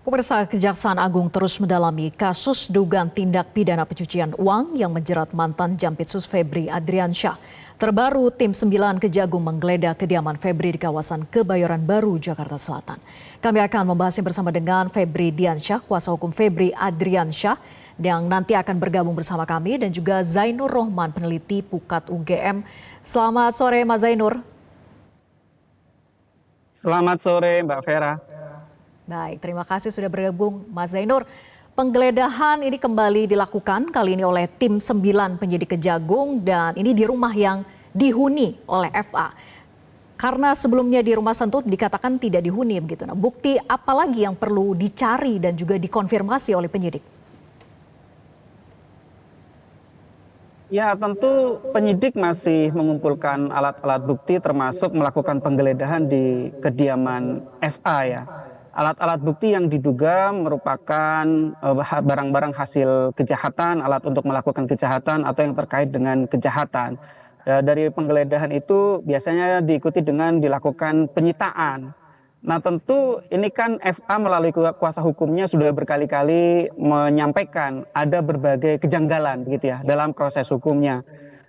Pemirsa, Kejaksaan Agung terus mendalami kasus dugaan tindak pidana pencucian uang yang menjerat mantan Jampitsus Febri Adriansyah. Terbaru, tim 9 Kejagung menggeledah kediaman Febri di kawasan Kebayoran Baru, Jakarta Selatan. Kami akan membahasnya bersama dengan Febri Diansyah, kuasa hukum Febri Adriansyah, yang nanti akan bergabung bersama kami, dan juga Zainur Rohman, peneliti Pukat UGM. Selamat sore, Mas Zainur. Selamat sore, Mbak Vera. Baik, terima kasih sudah bergabung Mas Zainur. Penggeledahan ini kembali dilakukan kali ini oleh tim 9 penyidik Kejagung dan ini di rumah yang dihuni oleh FA. Karena sebelumnya di rumah Sentut dikatakan tidak dihuni begitu. Nah, bukti apa lagi yang perlu dicari dan juga dikonfirmasi oleh penyidik? Ya, tentu penyidik masih mengumpulkan alat-alat bukti termasuk melakukan penggeledahan di kediaman FA ya. Alat-alat bukti yang diduga merupakan barang-barang hasil kejahatan, alat untuk melakukan kejahatan atau yang terkait dengan kejahatan. Dari penggeledahan itu biasanya diikuti dengan dilakukan penyitaan. Nah, tentu ini kan FA melalui kuasa hukumnya sudah berkali-kali menyampaikan ada berbagai kejanggalan begitu ya dalam proses hukumnya.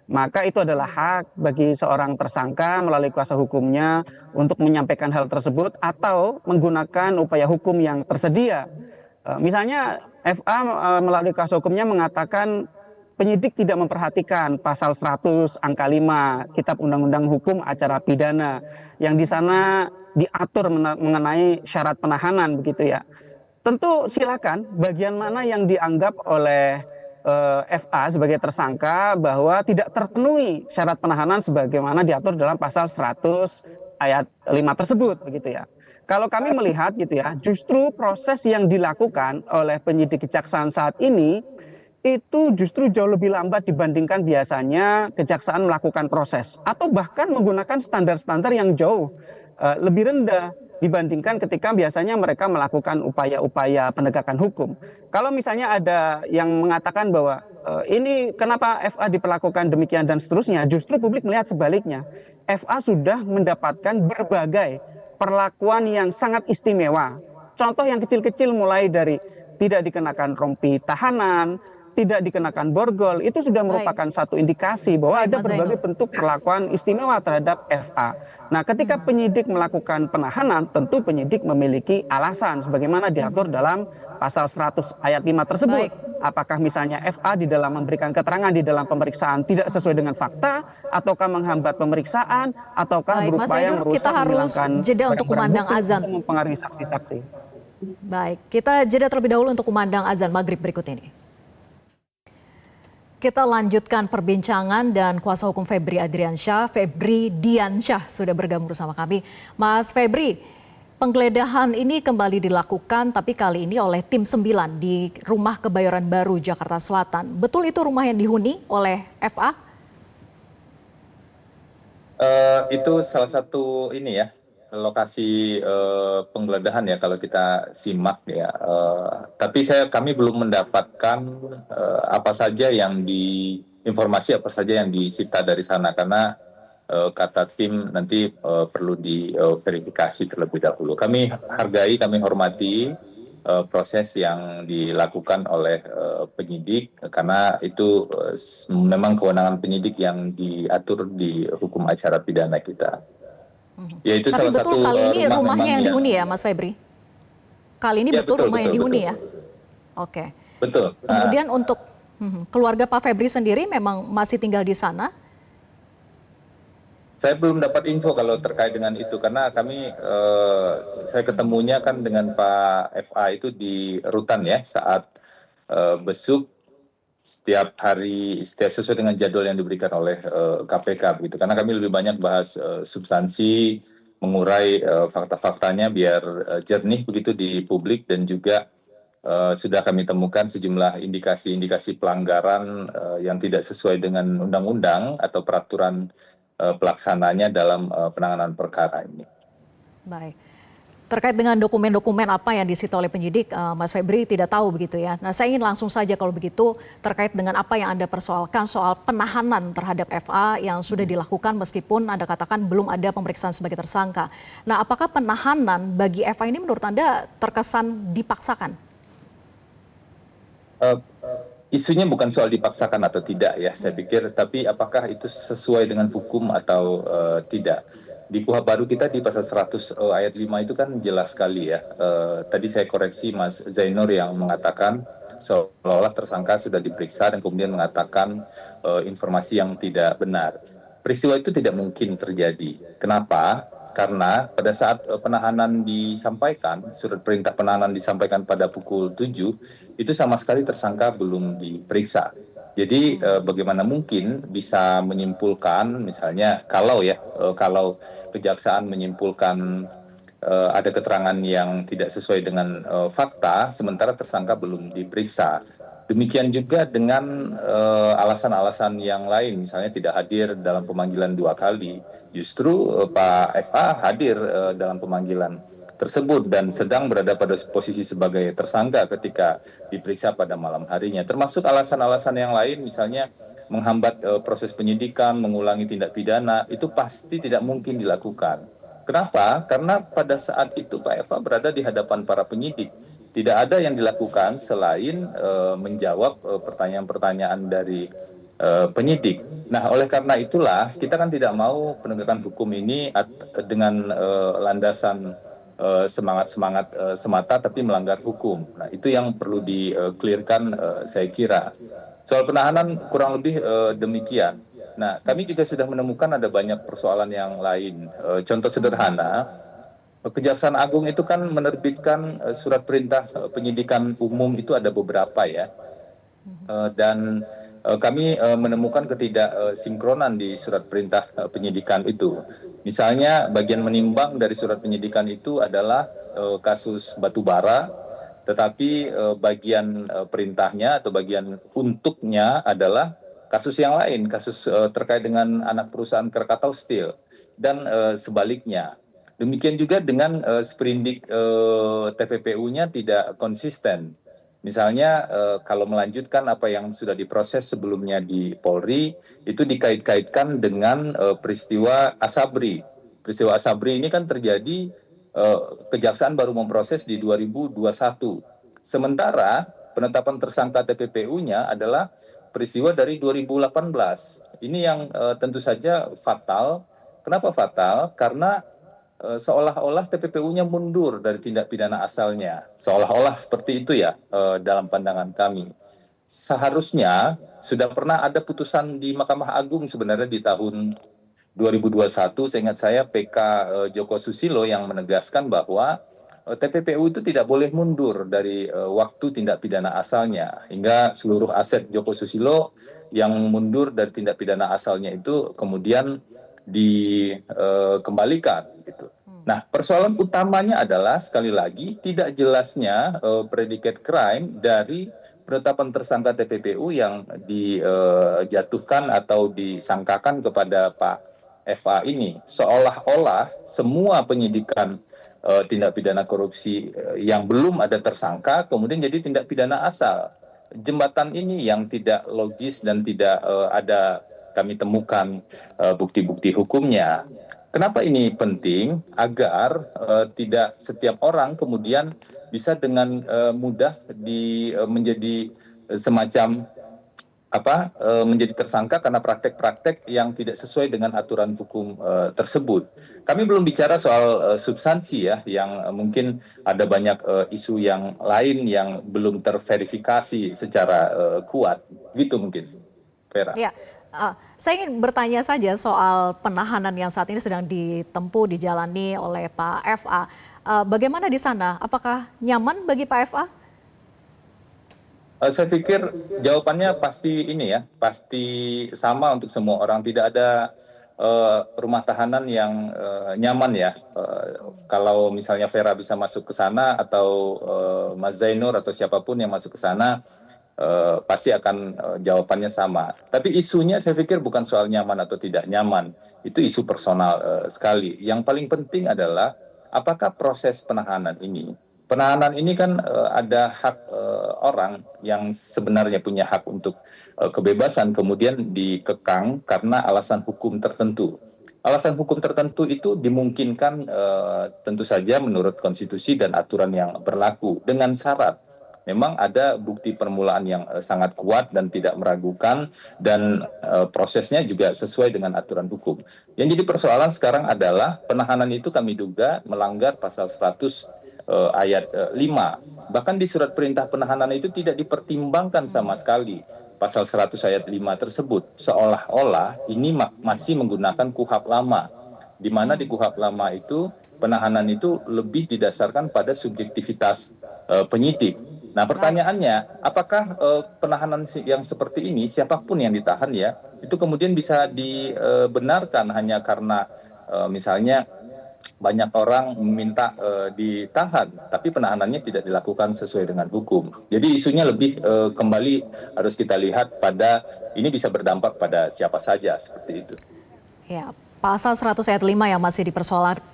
Maka itu adalah hak bagi seorang tersangka melalui kuasa hukumnya untuk menyampaikan hal tersebut atau menggunakan upaya hukum yang tersedia. Misalnya FA melalui kuasa hukumnya mengatakan penyidik tidak memperhatikan pasal 100 angka 5 Kitab Undang-Undang Hukum Acara Pidana yang di sana diatur mengenai syarat penahanan begitu ya. Tentu silakan bagian mana yang dianggap oleh FA sebagai tersangka bahwa tidak terpenuhi syarat penahanan sebagaimana diatur dalam pasal 100 ayat 5 tersebut begitu ya. Kalau kami melihat gitu ya, justru proses yang dilakukan oleh penyidik kejaksaan saat ini itu justru jauh lebih lambat dibandingkan biasanya kejaksaan melakukan proses atau bahkan menggunakan standar-standar yang jauh lebih rendah dibandingkan ketika biasanya mereka melakukan upaya-upaya penegakan hukum. Kalau misalnya ada yang mengatakan bahwa ini kenapa FA diperlakukan demikian dan seterusnya, justru publik melihat sebaliknya. FA sudah mendapatkan berbagai perlakuan yang sangat istimewa. Contoh yang kecil-kecil mulai dari tidak dikenakan rompi tahanan, tidak dikenakan borgol, itu sudah merupakan satu indikasi bahwa ada berbagai bentuk perlakuan istimewa terhadap FA. Nah, ketika penyidik melakukan penahanan, tentu penyidik memiliki alasan sebagaimana diatur dalam pasal 100 ayat 5 tersebut. Apakah misalnya FA di dalam memberikan keterangan di dalam pemeriksaan tidak sesuai dengan fakta, ataukah menghambat pemeriksaan, ataukah berupaya merusak, menghilangkan barang-barang bukti, mempengaruhi saksi-saksi. Baik, kita jeda terlebih dahulu untuk kumandang azan maghrib berikut ini. Kita lanjutkan perbincangan dan kuasa hukum Febri Adriansyah, Febri Diansyah sudah bergabung bersama kami. Mas Febri, penggeledahan ini kembali dilakukan tapi kali ini oleh tim 9 di rumah Kebayoran Baru, Jakarta Selatan. Betul itu rumah yang dihuni oleh FA? Itu salah satu ini ya, lokasi penggeledahan ya kalau kita simak ya. Tapi kami belum mendapatkan apa saja yang informasi apa saja yang disita dari sana karena kata tim nanti perlu diverifikasi terlebih dahulu. Kami hargai, kami hormati proses yang dilakukan oleh penyidik karena itu memang kewenangan penyidik yang diatur di hukum acara pidana kita. Ya, itu salah satu kali ini rumahnya yang dihuni ya, Mas Febri? Kali ini ya, betul rumah yang dihuni ya? Oke. Betul. Kemudian untuk keluarga Pak Febri sendiri memang masih tinggal di sana? Saya belum dapat info kalau terkait dengan itu karena saya ketemunya kan dengan Pak FA itu di rutan ya saat besuk setiap hari sesuai dengan jadwal yang diberikan oleh KPK begitu karena kami lebih banyak bahas substansi mengurai fakta-faktanya biar jernih begitu di publik dan juga sudah kami temukan sejumlah indikasi-indikasi pelanggaran yang tidak sesuai dengan undang-undang atau peraturan pelaksananya dalam penanganan perkara ini. Baik. Terkait dengan dokumen-dokumen apa yang disita oleh penyidik, Mas Febri tidak tahu begitu ya. Nah, saya ingin langsung saja kalau begitu terkait dengan apa yang Anda persoalkan soal penahanan terhadap FA yang sudah dilakukan meskipun Anda katakan belum ada pemeriksaan sebagai tersangka. Nah, apakah penahanan bagi FA ini menurut Anda terkesan dipaksakan? Eh, Isunya bukan soal dipaksakan atau tidak ya, saya pikir, tapi apakah itu sesuai dengan hukum atau tidak. Di KUHP baru kita di pasal 100 ayat 5 itu kan jelas sekali ya. Tadi saya koreksi Mas Zainur yang mengatakan seolah-olah tersangka sudah diperiksa dan kemudian mengatakan informasi yang tidak benar. Peristiwa itu tidak mungkin terjadi. Kenapa? Karena pada saat penahanan disampaikan, surat perintah penahanan disampaikan pada pukul 7, itu sama sekali tersangka belum diperiksa. Jadi bagaimana mungkin bisa menyimpulkan, misalnya kalau kejaksaan menyimpulkan ada keterangan yang tidak sesuai dengan fakta, sementara tersangka belum diperiksa. Demikian juga dengan alasan-alasan yang lain, misalnya tidak hadir dalam pemanggilan 2 kali. Justru Pak FA hadir dalam pemanggilan tersebut dan sedang berada pada posisi sebagai tersangka ketika diperiksa pada malam harinya. Termasuk alasan-alasan yang lain, misalnya menghambat proses penyidikan, mengulangi tindak pidana, itu pasti tidak mungkin dilakukan. Kenapa? Karena pada saat itu Pak Eva berada di hadapan para penyidik. Tidak ada yang dilakukan selain menjawab pertanyaan-pertanyaan dari penyidik. Nah, oleh karena itulah kita kan tidak mau penegakan hukum ini dengan landasan semangat-semangat semata tapi melanggar hukum. Nah, itu yang perlu di-clearkan saya kira. Soal penahanan kurang lebih demikian. Nah, kami juga sudah menemukan ada banyak persoalan yang lain. Contoh sederhana, Kejaksaan Agung itu kan menerbitkan surat perintah penyidikan umum itu ada beberapa ya. Dan kami menemukan ketidaksinkronan di surat perintah penyidikan itu. Misalnya bagian menimbang dari surat penyidikan itu adalah kasus batubara, tetapi bagian perintahnya atau bagian untuknya adalah kasus yang lain, kasus terkait dengan anak perusahaan Krakatau Steel dan sebaliknya. Demikian juga dengan sprindik TPPU-nya tidak konsisten. Misalnya kalau melanjutkan apa yang sudah diproses sebelumnya di Polri, itu dikait-kaitkan dengan peristiwa Asabri. Peristiwa Asabri ini kan terjadi Kejaksaan baru memproses di 2021. Sementara penetapan tersangka TPPU-nya adalah peristiwa dari 2018. Ini yang tentu saja fatal. Kenapa fatal? Karena seolah-olah TPPU-nya mundur dari tindak pidana asalnya. Seolah-olah seperti itu ya dalam pandangan kami. Seharusnya sudah pernah ada putusan di Mahkamah Agung sebenarnya di tahun 2021, seingat saya PK Joko Susilo yang menegaskan bahwa TPPU itu tidak boleh mundur dari waktu tindak pidana asalnya, hingga seluruh aset Joko Susilo yang mundur dari tindak pidana asalnya itu kemudian dikembalikan gitu. Nah, persoalan utamanya adalah sekali lagi tidak jelasnya predicate crime dari penetapan tersangka TPPU yang dijatuhkan atau disangkakan kepada Pak FA ini. Seolah-olah semua penyidikan tindak pidana korupsi yang belum ada tersangka kemudian jadi tindak pidana asal. Jembatan ini yang tidak logis dan tidak ada kami temukan bukti-bukti hukumnya. Kenapa ini penting? Agar tidak setiap orang kemudian bisa dengan mudah menjadi semacam menjadi tersangka karena praktek-praktek yang tidak sesuai dengan aturan hukum tersebut. Kami belum bicara soal substansi ya, yang mungkin ada banyak isu yang lain yang belum terverifikasi secara kuat. Gitu mungkin, Vera. Ya, saya ingin bertanya saja soal penahanan yang saat ini sedang ditempuh, dijalani oleh Pak FA. Bagaimana di sana? Apakah nyaman bagi Pak FA? Saya pikir jawabannya pasti ini ya, pasti sama untuk semua orang. Tidak ada rumah tahanan yang nyaman ya. Kalau misalnya Vera bisa masuk ke sana atau Mas Zainur atau siapapun yang masuk ke sana, pasti akan jawabannya sama. Tapi isunya saya pikir bukan soal nyaman atau tidak nyaman. Itu isu personal sekali. Yang paling penting adalah apakah proses penahanan ini kan ada hak orang yang sebenarnya punya hak untuk kebebasan kemudian dikekang karena alasan hukum tertentu. Alasan hukum tertentu itu dimungkinkan tentu saja menurut konstitusi dan aturan yang berlaku dengan syarat memang ada bukti permulaan yang sangat kuat dan tidak meragukan dan prosesnya juga sesuai dengan aturan hukum. Yang jadi persoalan sekarang adalah penahanan itu kami duga melanggar pasal 100 ayat 5. Bahkan di surat perintah penahanan itu tidak dipertimbangkan sama sekali pasal 100 ayat 5 tersebut. Seolah-olah ini masih menggunakan KUHP lama, di mana di KUHP lama itu penahanan itu lebih didasarkan pada subjektivitas penyidik. Nah, pertanyaannya, apakah penahanan yang seperti ini, siapapun yang ditahan ya, itu kemudian bisa dibenarkan hanya karena misalnya banyak orang meminta ditahan, tapi penahanannya tidak dilakukan sesuai dengan hukum. Jadi isunya lebih kembali harus kita lihat pada ini bisa berdampak pada siapa saja seperti itu. Ya, pasal 100 ayat 5 yang masih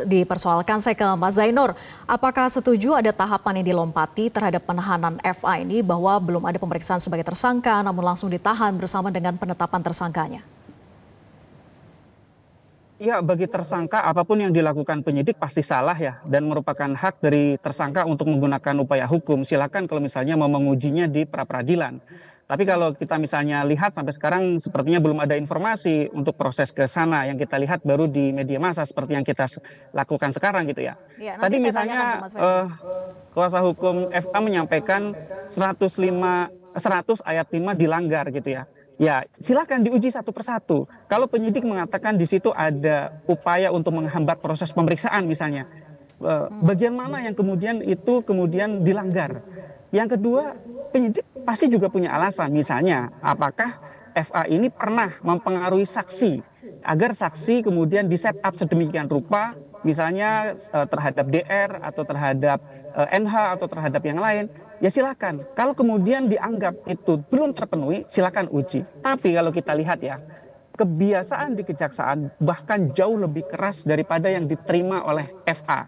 dipersoalkan, saya ke Mas Zainur. Apakah setuju ada tahapan yang dilompati terhadap penahanan FA ini bahwa belum ada pemeriksaan sebagai tersangka namun langsung ditahan bersama dengan penetapan tersangkanya? Ya, bagi tersangka apapun yang dilakukan penyidik pasti salah ya dan merupakan hak dari tersangka untuk menggunakan upaya hukum. Silakan kalau misalnya mau mengujinya di pra-peradilan. Tapi kalau kita misalnya lihat sampai sekarang sepertinya belum ada informasi untuk proses ke sana. Yang kita lihat baru di media massa seperti yang kita lakukan sekarang gitu ya. Ya, Tadi misalnya kuasa hukum FA menyampaikan 100 ayat 5 dilanggar gitu ya. Ya, silakan diuji satu persatu. Kalau penyidik mengatakan di situ ada upaya untuk menghambat proses pemeriksaan misalnya, bagian mana yang kemudian dilanggar? Yang kedua, penyidik pasti juga punya alasan. Misalnya, apakah FA ini pernah mempengaruhi saksi agar saksi kemudian di set up sedemikian rupa, misalnya terhadap DR atau terhadap NH atau terhadap yang lain, ya silakan. Kalau kemudian dianggap itu belum terpenuhi, silakan uji. Tapi kalau kita lihat ya, kebiasaan di kejaksaan bahkan jauh lebih keras daripada yang diterima oleh FA.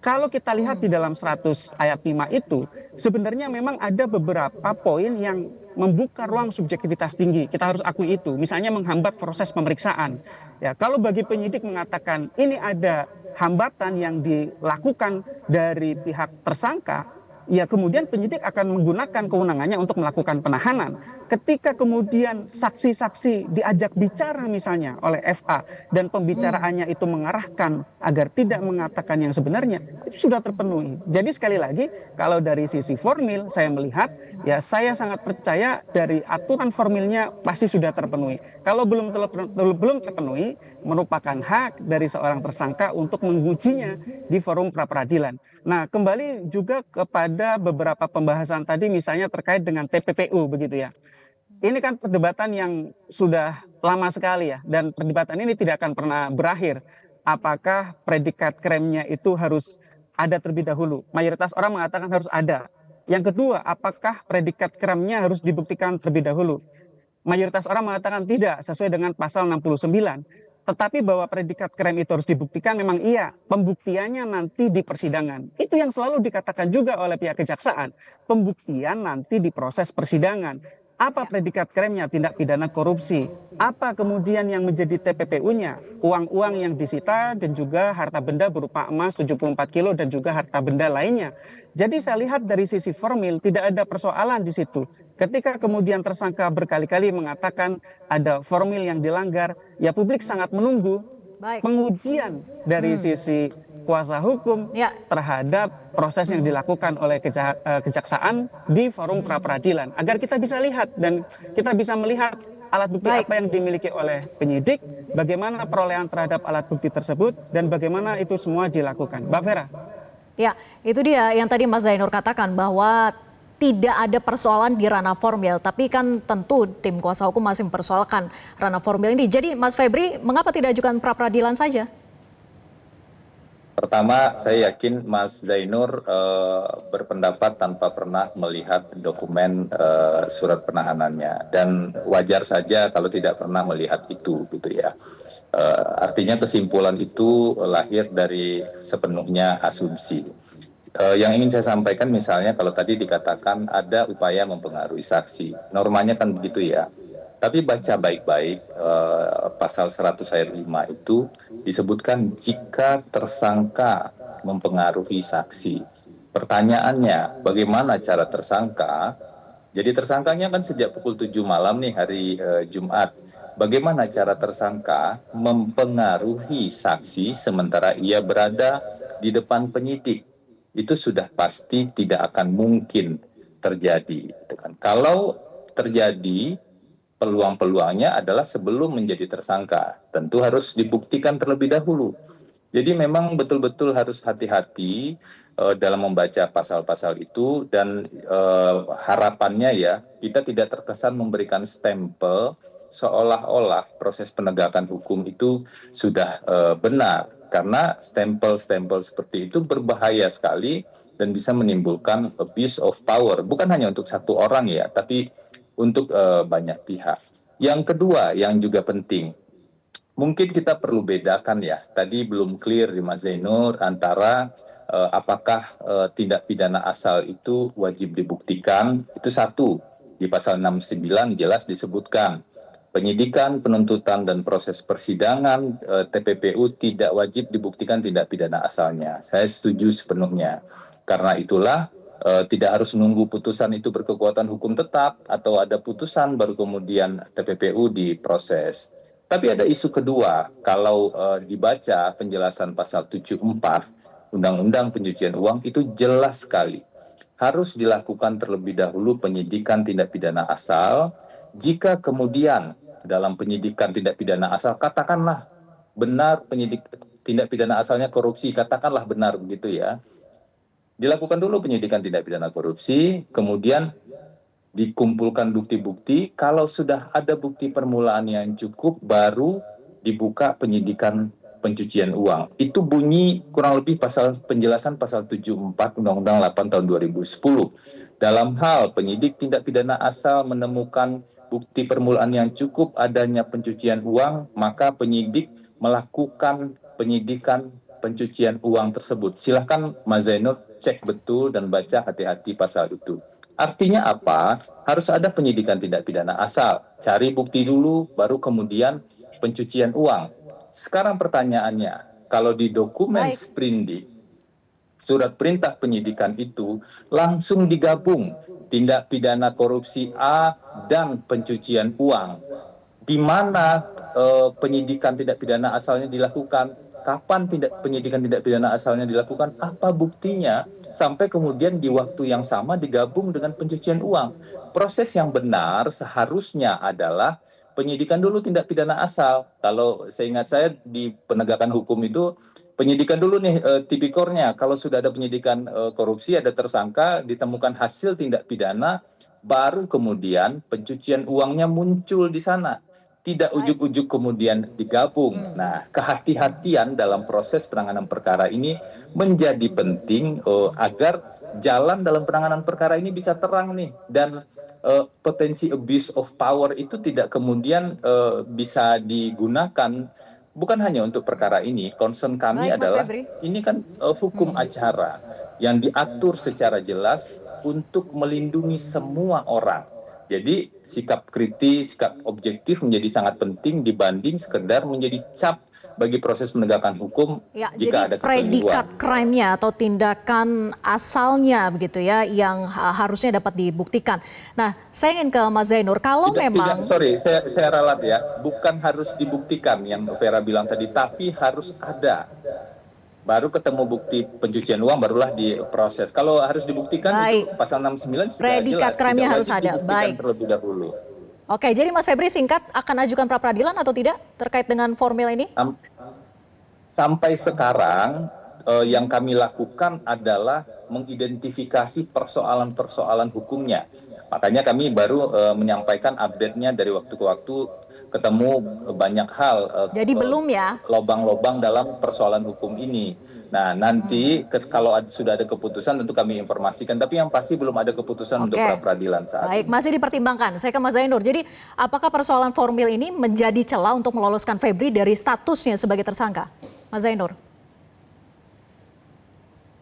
Kalau kita lihat di dalam 100 ayat 5 itu, sebenarnya memang ada beberapa poin yang membuka ruang subjektivitas tinggi. Kita harus akui itu. Misalnya menghambat proses pemeriksaan. Ya, kalau bagi penyidik mengatakan ini ada hambatan yang dilakukan dari pihak tersangka, ya kemudian penyidik akan menggunakan kewenangannya untuk melakukan penahanan. Ketika kemudian saksi-saksi diajak bicara misalnya oleh FA dan pembicaraannya itu mengarahkan agar tidak mengatakan yang sebenarnya, itu sudah terpenuhi. Jadi sekali lagi, kalau dari sisi formil saya melihat, ya saya sangat percaya dari aturan formilnya pasti sudah terpenuhi. Kalau belum terpenuhi, merupakan hak dari seorang tersangka untuk mengujinya di forum pra-peradilan. Nah, kembali juga kepada beberapa pembahasan tadi misalnya terkait dengan TPPU begitu ya. Ini kan perdebatan yang sudah lama sekali ya, dan perdebatan ini tidak akan pernah berakhir. Apakah predikat krimnya itu harus ada terlebih dahulu? Mayoritas orang mengatakan harus ada. Yang kedua, apakah predikat krimnya harus dibuktikan terlebih dahulu? Mayoritas orang mengatakan tidak, sesuai dengan pasal 69. Tetapi bahwa predikat krim itu harus dibuktikan memang iya. Pembuktiannya nanti di persidangan. Itu yang selalu dikatakan juga oleh pihak kejaksaan. Pembuktian nanti di proses persidangan. Apa predikat krimnya? Tindak pidana korupsi. Apa kemudian yang menjadi TPPU-nya? Uang-uang yang disita dan juga harta benda berupa emas 74 kilo dan juga harta benda lainnya. Jadi saya lihat dari sisi formil tidak ada persoalan di situ. Ketika kemudian tersangka berkali-kali mengatakan ada formil yang dilanggar, ya publik sangat menunggu pengujian dari sisi kuasa hukum terhadap proses yang dilakukan oleh kejaksaan di forum pra-peradilan agar kita bisa lihat dan kita bisa melihat alat bukti apa yang dimiliki oleh penyidik, bagaimana perolehan terhadap alat bukti tersebut dan bagaimana itu semua dilakukan. Mbak Vera. Ya, itu dia yang tadi Mas Zainur katakan bahwa tidak ada persoalan di ranah formil, tapi kan tentu tim kuasa hukum masih mempersoalkan ranah formil ini. Jadi Mas Febri, mengapa tidak ajukan pra-peradilan saja? Pertama, saya yakin Mas Zainur berpendapat tanpa pernah melihat dokumen surat penahanannya, dan wajar saja kalau tidak pernah melihat itu, gitu ya. Artinya kesimpulan itu lahir dari sepenuhnya asumsi. Yang ingin saya sampaikan misalnya kalau tadi dikatakan ada upaya mempengaruhi saksi, normanya kan begitu ya. Tapi baca baik-baik pasal 100 ayat 5 itu disebutkan jika tersangka mempengaruhi saksi. Pertanyaannya, bagaimana cara tersangka? Jadi tersangkanya kan sejak pukul 7 malam nih hari Jumat. Bagaimana cara tersangka mempengaruhi saksi sementara ia berada di depan penyidik? Itu sudah pasti tidak akan mungkin terjadi. Kalau terjadi, peluang-peluangnya adalah sebelum menjadi tersangka. Tentu harus dibuktikan terlebih dahulu. Jadi memang betul-betul harus hati-hati dalam membaca pasal-pasal itu, dan harapannya ya kita tidak terkesan memberikan stempel seolah-olah proses penegakan hukum itu sudah benar, karena stempel-stempel seperti itu berbahaya sekali dan bisa menimbulkan abuse of power, bukan hanya untuk satu orang ya, tapi untuk banyak pihak. Yang kedua yang juga penting, mungkin kita perlu bedakan ya, tadi belum clear di Mas Zainur antara apakah tindak pidana asal itu wajib dibuktikan. Itu satu, di pasal 69 jelas disebutkan penyidikan, penuntutan, dan proses persidangan TPPU tidak wajib dibuktikan tindak pidana asalnya. Saya setuju sepenuhnya. Karena itulah tidak harus menunggu putusan itu berkekuatan hukum tetap atau ada putusan baru kemudian TPPU diproses. Tapi ada isu kedua, kalau dibaca penjelasan pasal 74 Undang-Undang Pencucian Uang itu jelas sekali. Harus dilakukan terlebih dahulu penyidikan tindak pidana asal. Jika kemudian dalam penyidikan tindak pidana asal, katakanlah benar tindak pidana asalnya korupsi, katakanlah benar begitu ya. Dilakukan dulu penyidikan tindak pidana korupsi, kemudian dikumpulkan bukti-bukti, kalau sudah ada bukti permulaan yang cukup, baru dibuka penyidikan pencucian uang. Itu bunyi kurang lebih penjelasan pasal 74 Undang-Undang 8 tahun 2010. Dalam hal penyidik tindak pidana asal menemukan bukti permulaan yang cukup adanya pencucian uang, maka penyidik melakukan penyidikan pencucian uang tersebut. Silahkan Mas Zainur cek betul dan baca hati-hati pasal itu. Artinya apa? Harus ada penyidikan tindak pidana asal. Cari bukti dulu, baru kemudian pencucian uang. Sekarang pertanyaannya, kalau di dokumen sprindik, surat perintah penyidikan itu langsung digabung tindak pidana korupsi A dan pencucian uang. Di mana penyidikan tindak pidana asalnya dilakukan? Kapan penyidikan tindak pidana asalnya dilakukan? Apa buktinya? Sampai kemudian di waktu yang sama digabung dengan pencucian uang. Proses yang benar seharusnya adalah penyidikan dulu tindak pidana asal. Kalau seingat saya di penegakan hukum itu penyidikan dulu nih tipikornya. Kalau sudah ada penyidikan korupsi, ada tersangka, ditemukan hasil tindak pidana, baru kemudian pencucian uangnya muncul di sana. Tidak ujuk-ujuk kemudian digabung. Nah, kehati-hatian dalam proses penanganan perkara ini menjadi penting agar jalan dalam penanganan perkara ini bisa terang nih, dan potensi abuse of power itu tidak kemudian bisa digunakan bukan hanya untuk perkara ini. Concern kami adalah ini kan hukum acara yang diatur secara jelas untuk melindungi semua orang. Jadi sikap kritis, sikap objektif menjadi sangat penting dibanding sekedar menjadi cap bagi proses penegakan hukum ya, jika ada kekeliruan. Jadi predikat crime-nya atau tindakan asalnya begitu ya yang harusnya dapat dibuktikan. Nah, saya ingin ke Mas Zainur, kalau saya ralat ya, bukan harus dibuktikan yang Vera bilang tadi, tapi harus ada. Baru ketemu bukti pencucian uang, barulah diproses. Kalau harus dibuktikan itu pasal 69 sudah predikat jelas. Crime-nya harus ada. Baik. Terlebih dahulu. Oke, jadi Mas Febri singkat akan ajukan pra peradilan atau tidak terkait dengan formil ini? Sampai sekarang yang kami lakukan adalah mengidentifikasi persoalan-persoalan hukumnya. Makanya kami baru menyampaikan update-nya dari waktu ke waktu, ketemu banyak hal. Jadi belum ya? Lobang-lobang dalam persoalan hukum ini. Nah, nanti kalau sudah ada keputusan tentu kami informasikan, tapi yang pasti belum ada keputusan untuk pra-peradilan saat Baik, ini. masih dipertimbangkan. Saya ke Mas Zainur. Jadi, apakah persoalan formil ini menjadi celah untuk meloloskan Febri dari statusnya sebagai tersangka? Mas Zainur.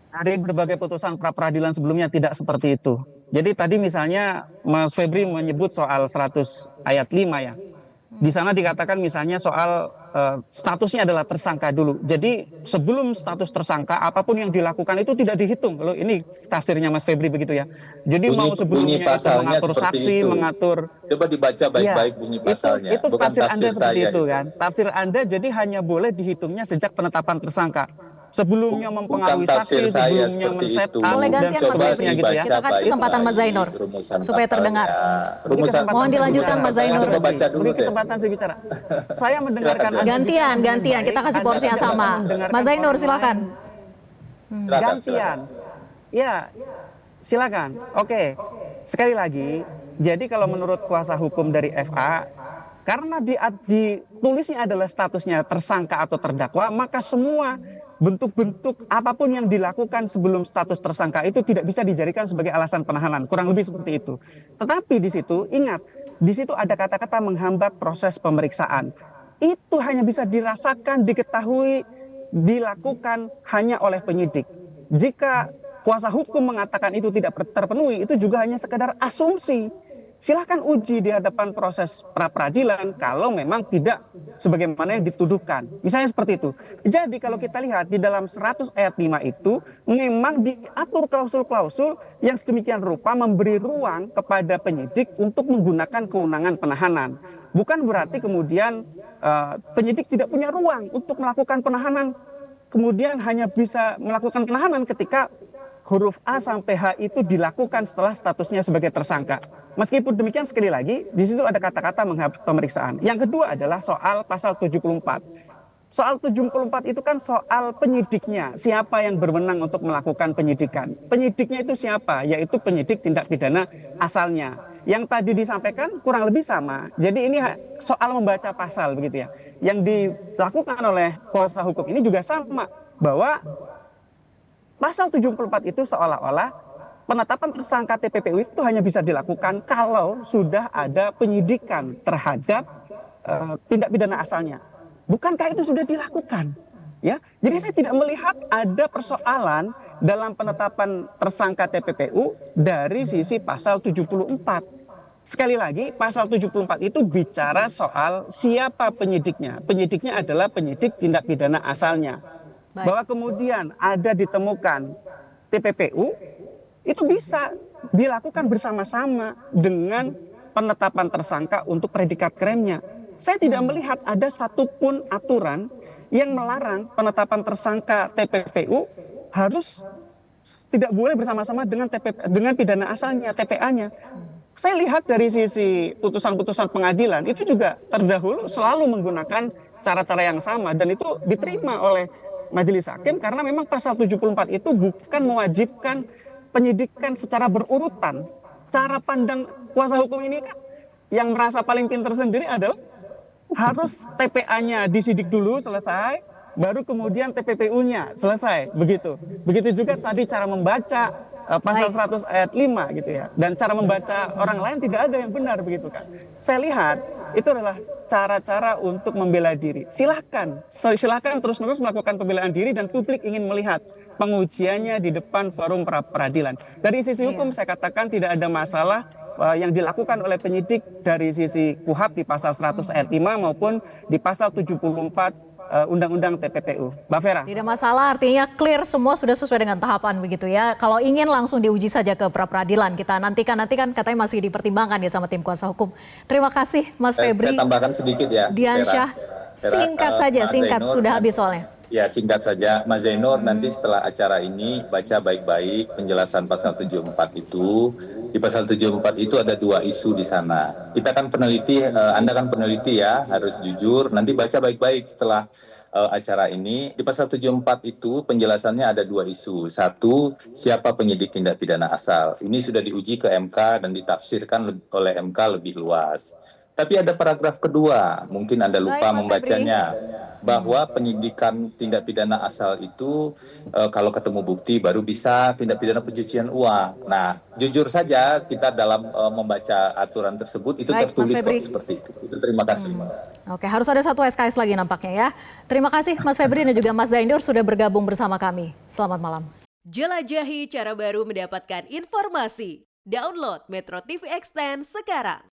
Dari berbagai putusan pra-peradilan sebelumnya tidak seperti itu. Jadi tadi misalnya Mas Febri menyebut soal 100 ayat 5 ya. Di sana dikatakan misalnya soal statusnya adalah tersangka dulu. Jadi sebelum status tersangka apapun yang dilakukan itu tidak dihitung. Loh, ini tafsirnya Mas Febri begitu ya. Jadi bunyi mau sebelumnya itu pasalnya mengatur seperti saksi, itu. mengatur. Coba dibaca baik-baik Ya, bunyi pasalnya. itu Bukan tafsir Anda seperti saya itu kan. Tafsir Anda jadi hanya boleh dihitungnya sejak penetapan tersangka. Sebelumnya Bukan mempengaruhi tafsir saksi, saya sebelumnya seperti men-set itu. up Boleh dan gantian Mas seterusnya Febri. gitu ya. Kita kasih kesempatan Mas Zainur Rumusan supaya terdengar. Beri kesempatan Mohon saya dilanjutkan bicara. Mas Zainur. Coba baca dulu Beri deh. kesempatan saya bicara. Saya mendengarkan Silakan, Anda bicara dengan Gantian. baik, Kita kasih Anda porsi yang tidak bisa sama. mendengarkan Mas Zainur, orang silakan. lain. Gantian. Ya, silakan. Oke. Sekali lagi, jadi kalau menurut kuasa hukum dari FA, karena ditulisnya adalah statusnya tersangka atau terdakwa, maka semua bentuk-bentuk apapun yang dilakukan sebelum status tersangka itu tidak bisa dijadikan sebagai alasan penahanan. Kurang lebih seperti itu. Tetapi di situ, ingat, di situ ada kata-kata menghambat proses pemeriksaan. Itu hanya bisa dirasakan, diketahui, dilakukan hanya oleh penyidik. Jika kuasa hukum mengatakan itu tidak terpenuhi, itu juga hanya sekedar asumsi. Silahkan uji di hadapan proses pra-peradilan kalau memang tidak sebagaimana yang dituduhkan. Misalnya seperti itu. Jadi kalau kita lihat di dalam 100 ayat 5 itu memang diatur klausul-klausul yang sedemikian rupa memberi ruang kepada penyidik untuk menggunakan kewenangan penahanan. Bukan berarti kemudian penyidik tidak punya ruang untuk melakukan penahanan. Kemudian hanya bisa melakukan penahanan ketika huruf A sampai H itu dilakukan setelah statusnya sebagai tersangka. Meskipun demikian sekali lagi, di situ ada kata-kata menghambat pemeriksaan. Yang kedua adalah soal pasal 74. Soal 74 itu kan soal penyidiknya, siapa yang berwenang untuk melakukan penyidikan. Penyidiknya itu siapa? Yaitu penyidik tindak pidana asalnya. Yang tadi disampaikan kurang lebih sama. Jadi ini soal membaca pasal begitu ya. Yang dilakukan oleh kuasa hukum ini juga sama, bahwa pasal 74 itu seolah-olah penetapan tersangka TPPU itu hanya bisa dilakukan kalau sudah ada penyidikan terhadap tindak pidana asalnya. Bukankah itu sudah dilakukan? Ya, jadi saya tidak melihat ada persoalan dalam penetapan tersangka TPPU dari sisi pasal 74. Sekali lagi, pasal 74 itu bicara soal siapa penyidiknya. Penyidiknya adalah penyidik tindak pidana asalnya. Bahwa kemudian ada ditemukan TPPU, itu bisa dilakukan bersama-sama dengan penetapan tersangka untuk predikat krimnya. Saya tidak melihat ada satupun aturan yang melarang penetapan tersangka TPPU harus tidak boleh bersama-sama dengan pidana asalnya, TPA-nya. Saya lihat dari sisi putusan-putusan pengadilan itu juga terdahulu selalu menggunakan cara-cara yang sama dan itu diterima oleh majelis hakim karena memang pasal 74 itu bukan mewajibkan penyidikan secara berurutan. Cara pandang kuasa hukum ini kan yang merasa paling pintar sendiri adalah harus TPA-nya disidik dulu selesai, baru kemudian TPPU-nya selesai, begitu. Begitu juga tadi cara membaca pasal 100 ayat 5 gitu ya. Dan cara membaca orang lain tidak ada yang benar begitu kan. Saya lihat itu adalah cara-cara untuk membela diri. Silahkan terus-menerus melakukan pembelaan diri dan publik ingin melihat pengujiannya di depan forum peradilan. Dari sisi hukum saya katakan tidak ada masalah yang dilakukan oleh penyidik dari sisi KUHP di pasal 100 ayat 5 maupun di pasal 74 Undang-Undang TPPU. Mbak Vera. Tidak masalah, artinya clear semua sudah sesuai dengan tahapan begitu ya. Kalau ingin langsung diuji saja ke pra-peradilan, kita nantikan, nanti kan katanya masih dipertimbangkan ya sama tim kuasa hukum. Terima kasih Mas Febri. Saya tambahkan sedikit ya. Diansyah, singkat saja, singkat, sudah habis soalnya. Ya singkat saja, Mas Zainur, nanti setelah acara ini baca baik-baik penjelasan pasal 74 itu. Di pasal 74 itu ada 2 isu di sana. Kita kan peneliti, Anda kan peneliti ya, harus jujur. Nanti baca baik-baik setelah acara ini. Di pasal 74 itu penjelasannya ada 2 isu. Satu, siapa penyidik tindak pidana asal. Ini sudah diuji ke MK dan ditafsirkan oleh MK lebih luas. Tapi ada paragraf kedua, mungkin Anda lupa Baik, Mas membacanya, bahwa penyidikan tindak pidana asal itu kalau ketemu bukti baru bisa tindak pidana pencucian uang. Nah, jujur saja kita dalam membaca aturan tersebut itu Baik, Mas tertulis kok Febri. seperti itu. Terima kasih. Oke, harus ada satu SKS lagi nampaknya ya. Terima kasih Mas Febri dan juga Mas Zainur sudah bergabung bersama kami. Selamat malam. Jelajahi cara baru mendapatkan informasi. Download Metro TV Extend sekarang.